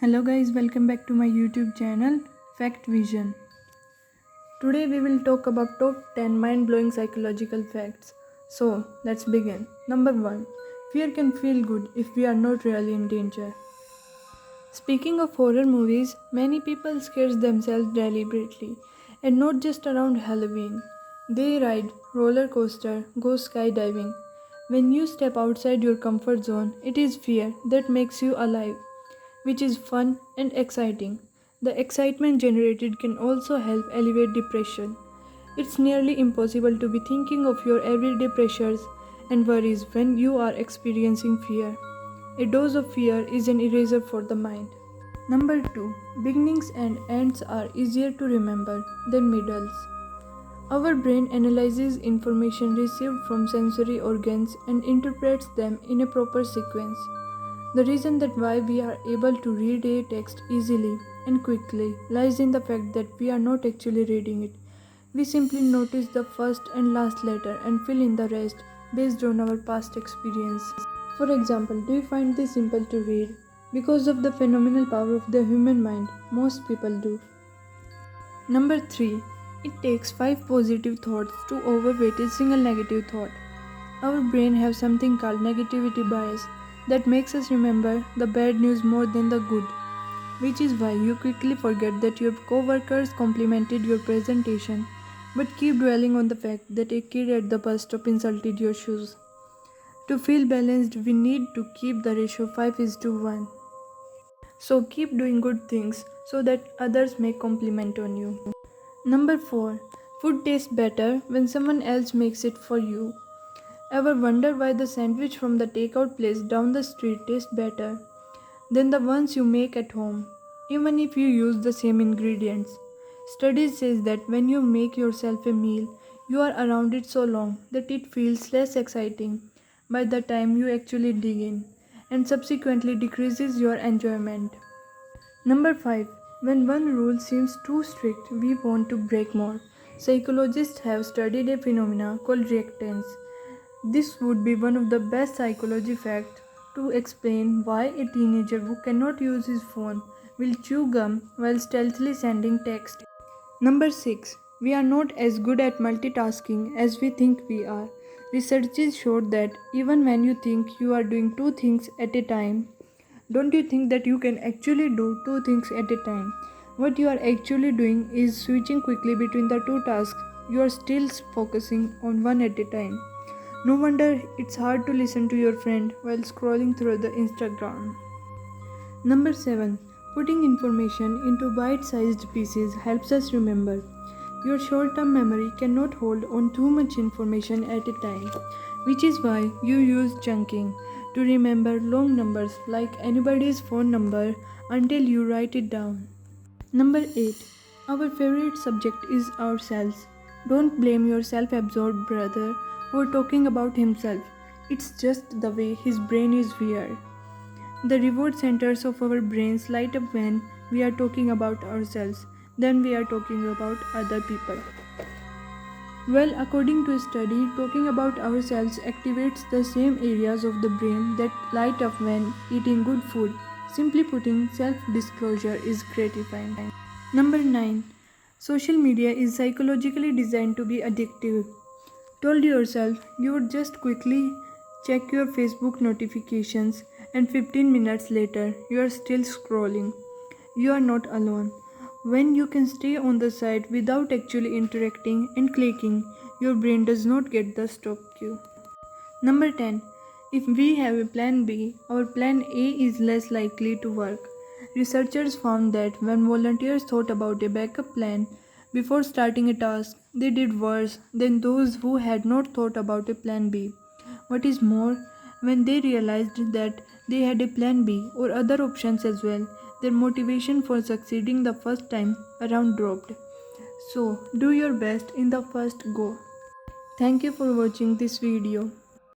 Hello guys, welcome back to my YouTube channel Fact Vision. Today we will talk about top 10 mind-blowing psychological facts. So, let's begin. Number 1. Fear can feel good if we are not really in danger. Speaking of horror movies, many people scare themselves deliberately, and not just around Halloween. They ride roller coaster, go skydiving. When you step outside your comfort zone, it is fear that makes you alive, which is fun and exciting. The excitement generated can also help elevate depression. It's nearly impossible to be thinking of your everyday pressures and worries when you are experiencing fear. A dose of fear is an eraser for the mind. Number 2. Beginnings and ends are easier to remember than middles. Our brain analyzes information received from sensory organs and interprets them in a proper sequence. The reason that why we are able to read a text easily and quickly lies in the fact that we are not actually reading it. We simply notice the first and last letter and fill in the rest based on our past experience. For example, do you find this simple to read? Because of the phenomenal power of the human mind, most people do. Number 3. It takes 5 positive thoughts to overweight a single negative thought. Our brain has something called negativity bias that makes us remember the bad news more than the good, which is why you quickly forget that your co-workers complimented your presentation but keep dwelling on the fact that a kid at the bus stop insulted your shoes. To feel balanced, we need to keep the ratio 5:1. So keep doing good things so that others may compliment on you. Number 4. Food tastes better when someone else makes it for you. Ever wonder why the sandwich from the takeout place down the street tastes better than the ones you make at home, even if you use the same ingredients? Studies says that when you make yourself a meal, you are around it so long that it feels less exciting by the time you actually dig in, and subsequently decreases your enjoyment. Number 5. When one rule seems too strict, we want to break more. Psychologists have studied a phenomena called reactance. This would be one of the best psychology facts to explain why a teenager who cannot use his phone will chew gum while stealthily sending text. Number 6. We are not as good at multitasking as we think we are. Researches showed that even when you think you are doing two things at a time, don't you think that you can actually do two things at a time? What you are actually doing is switching quickly between the two tasks. You are still focusing on one at a time. No wonder it's hard to listen to your friend while scrolling through the Instagram. Number 7. Putting information into bite-sized pieces helps us remember. Your short-term memory cannot hold on too much information at a time, which is why you use chunking to remember long numbers like anybody's phone number until you write it down. Number 8. Our favorite subject is ourselves. Don't blame your self-absorbed brother for talking about himself. It's just the way his brain is wired. The reward centers of our brains light up when we are talking about ourselves, then we are talking about other people. Well, according to a study, talking about ourselves activates the same areas of the brain that light up when eating good food. Simply putting, self-disclosure is gratifying. Number 9. Social media is psychologically designed to be addictive. Told yourself you would just quickly check your Facebook notifications and 15 minutes later you are still scrolling. You are not alone. When you can stay on the site without actually interacting and clicking, your brain does not get the stop cue. Number 10. If we have a plan B, our plan A is less likely to work. Researchers found that when volunteers thought about a backup plan before starting a task, they did worse than those who had not thought about a plan B. What is more, when they realized that they had a plan B or other options as well, their motivation for succeeding the first time around dropped. So, do your best in the first go. Thank you for watching this video.